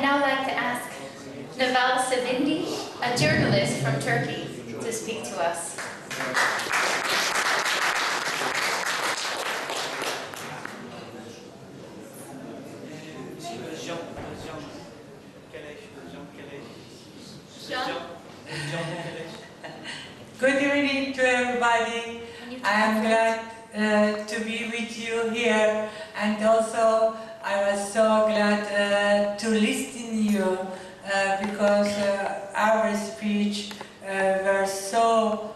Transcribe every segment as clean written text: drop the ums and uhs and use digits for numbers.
now like to ask Nevval Sevindi, a journalist from Turkey, to speak to us. Good evening to everybody. I am glad to be with you here, and also I was so glad to listen to you because our speech were so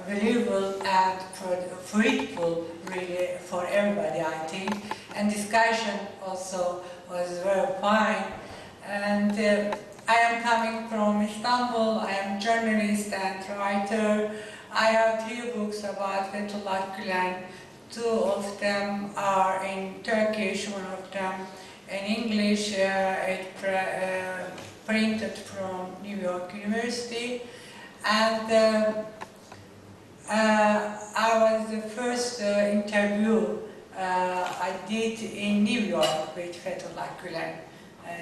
valuable and fruitful, really, for everybody, I think. And discussion also was very fine. And I am coming from Istanbul. I am journalist and writer. I have 3 books about Fethullah Gulen. 2 of them are in Turkish, 1 of them in English. Printed from New York University. And I was the first interview I did in New York with Fethullah Gulen.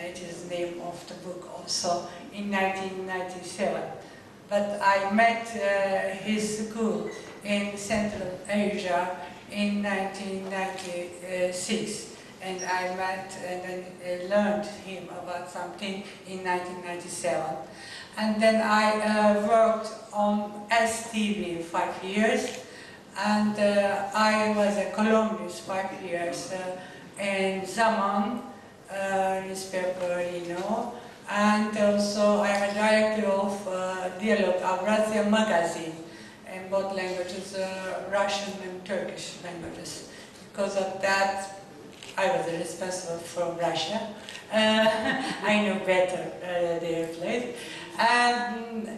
It is the name of the book also, in 1997. But I met his school in Central Asia in 1996. And I met and learned him about something in 1997. And then I worked on STV 5 years. And I was a columnist 5 years in Zaman newspaper, you know, and also I'm a director of Dialoog Academie magazine in both languages, Russian and Turkish languages. Because of that, I was responsible from Russia. I know better their place. And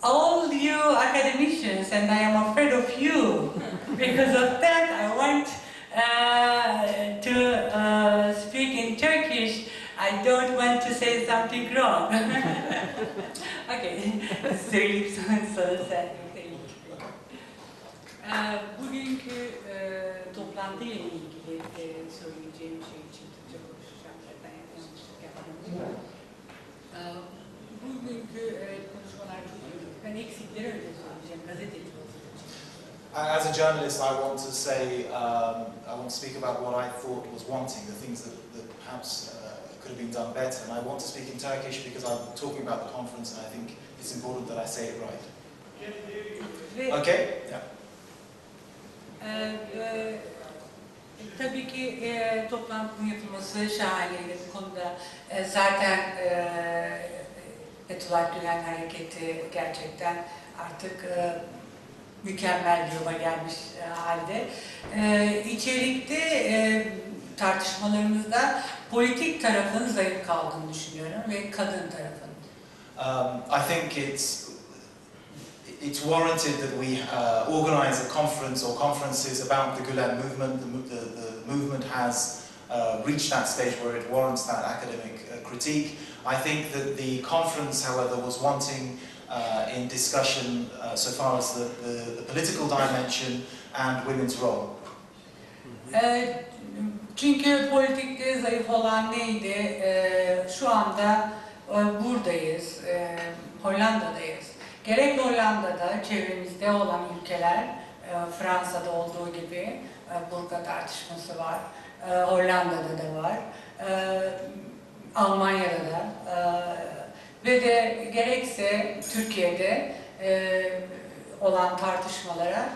all you academicians, and I am afraid of you, because of that I want to speak in Turkish. I don't want to say something wrong. Okay, söyleyip sonra sen bugünkü toplantıyla ilgili söyleyeceğim şey için Türkçe konuşacağım. Ben yanlışlık yapmadım. Bugünkü konuşmalar çok iyi. Ben eksikleri öyle söyleyeceğim, gazeteci olacağım. As a journalist, I want to say, I want to speak about what I thought was wanting, the things that perhaps could have been done better. And I want to speak in Turkish because I'm talking about the conference and I think it's important that I say it right. Okay? Yeah. Tabii ki toplantının yapılması şahaneydi bu konuda. Zaten Fethullah Gülen hareketi gerçekten artık mükemmel bir yola gelmiş halde. İçerikte tartışmalarımızda politik tarafın zayıf kaldığını düşünüyorum ve kadın tarafın. I think it's warranted that we organize a conference or conferences about the Gulen movement. The movement has reached that stage where it warrants that academic critique. I think that the conference, however, was wanting in discussion so far as the political dimension and women's role. Çünkü politikte zayıf olan neydi? Şu anda buradayız, Hollanda'dayız. Gerek Hollanda'da, çevremizde olan ülkeler, Fransa'da olduğu gibi burka tartışması var, Hollanda'da da var, Almanya'da da ve de gerekse Türkiye'de olan tartışmalara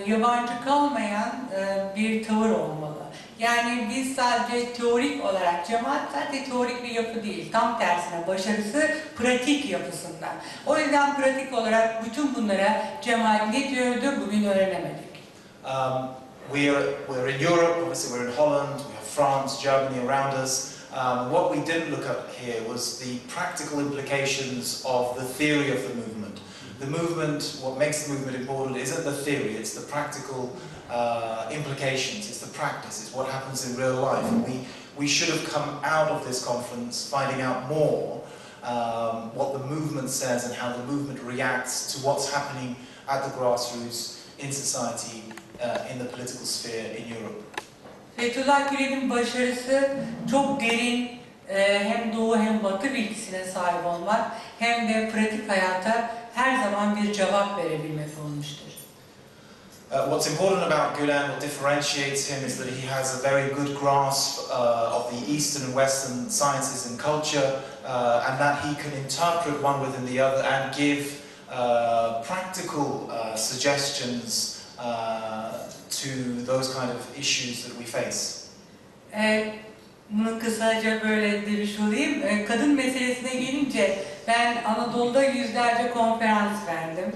yabancı kalmayan bir tavır olmalı. Yani biz sadece teorik olarak, cemaat sadece teorik bir yapı değil, tam tersine başarısı pratik yapısında. O yüzden pratik olarak bütün bunlara cemaat ne diyordu bugün öğrenemedik. We're in Europe, obviously we're in Holland, we have France, Germany around us. What we didn't look at here was the practical implications of the theory of the movement. The movement, what makes the movement important isn't the theory, it's the practical implications, it's the practice, it's what happens in real life. And we should have come out of this conference finding out more what the movement says and how the movement reacts to what's happening at the grassroots in society, in the political sphere in Europe. Fethullah Gülen'in başarısı çok derin hem doğu hem batı bilgisine sahip olmak hem de pratik hayata her zaman bir cevap verebilmek olmuştur. What's important about Gulen, what differentiates him, is that he has a very good grasp of the Eastern and Western sciences and culture, and that he can interpret one within the other and give practical suggestions to those kind of issues that we face. Bunu kısaca böyle demiş olayım. Kadın meselesine gelince ben Anadolu'da yüzlerce konferans verdim.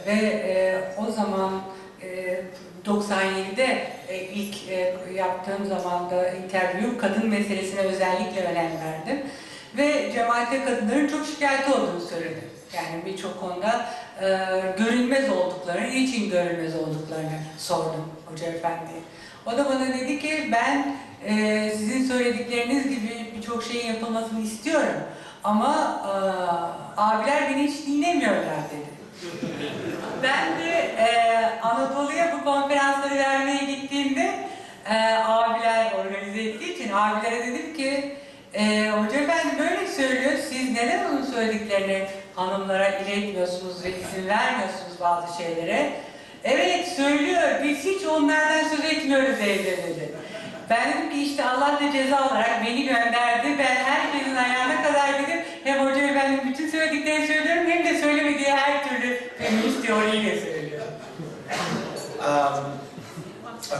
Ve o zaman 97'de ilk yaptığım zamanda interview kadın meselesine özellikle önem verdim. Ve cemaate kadınların çok şikayetçi olduğunu söyledim. Yani birçok konuda görünmez olduklarını, niçin görünmez olduklarını sordum Hoca Efendi'ye. O da bana dedi ki ben sizin söyledikleriniz gibi birçok şeyin yapılmasını istiyorum ama abiler beni hiç dinlemiyorlar dedi. Ben de Anadolu'ya bu konferansları vermeye gittiğimde abiler organize ettiği için abilere dedim ki Hoca Efendi böyle söylüyor, siz neden onun söylediklerini hanımlara iletmiyorsunuz ve izin vermiyorsunuz bazı şeylere? Evet söylüyor, biz hiç onlardan söz etmiyoruz evde dedi. Ben dedim ki işte Allah da ceza olarak beni gönderdi. Ben herkesin ayağına kadar gidip hem Hoca Efendi'nin bütün söylediklerini söylüyorum hem de söylemediği her türlü feminist teoriyi de söylüyorum.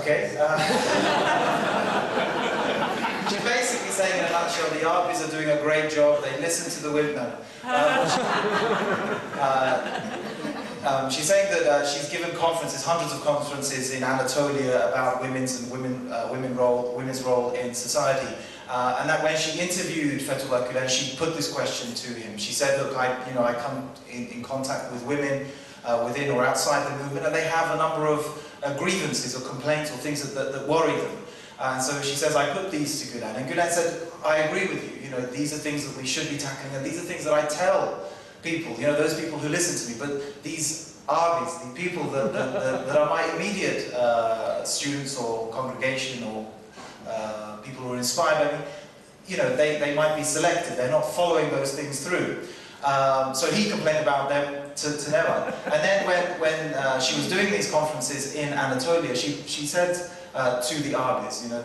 Okay. She's basically saying in a nutshell, the Arbis are doing a great job. They listen to the women. She's saying that she's given conferences, hundreds of conferences in Anatolia about women's role in society, and that when she interviewed Fethullah Gulen, she put this question to him. She said, "Look, I come in contact with women within or outside the movement, and they have a number of grievances or complaints or things that worry them." And so she says, "I put these to Gulen," and Gulen said, "I agree with you. You know, these are things that we should be tackling, and these are things that I tell people, you know, those people who listen to me, but these Arbis, the people that are my immediate students or congregation or people who are inspired by me, you know, they might be selective, they're not following those things through." So he complained about them to Nevval. And then when she was doing these conferences in Anatolia, she said to the Arbis, you know,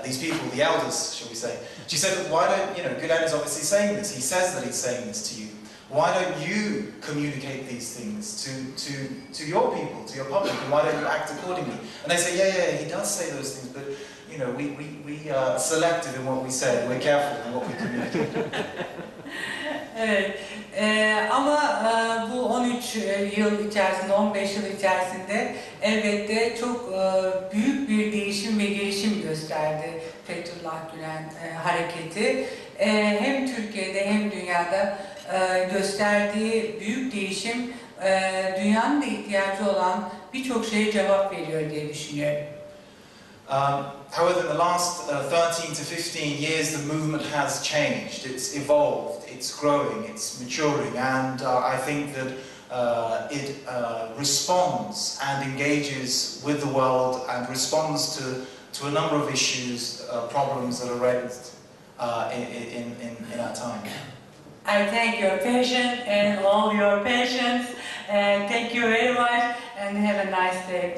these people, the elders, shall we say, she said, "Why don't, you know, Gulen is obviously saying this, he says that he's saying this to you. Why don't you communicate these things to your people, to your public, and why don't you act accordingly?" And they say, yeah, he does say those things, but, you know, we are selective in what we say, we're careful in what we communicate. Evet, ama bu 13 yıl içerisinde, 15 yıl içerisinde elbette çok büyük bir değişim ve gelişim gösterdi Fethullah Gülen hareketi. Hem Türkiye'de hem dünyada gösterdiği büyük değişim dünyanın da ihtiyacı olan birçok şeye cevap veriyor diye düşünüyorum. However, in the last 13 to 15 years, the movement has changed. It's evolved, it's growing, it's maturing, and I think that it responds and engages with the world and responds to a number of issues, problems that are raised in our time. I thank your patience and all your patience, and thank you very much, and have a nice day.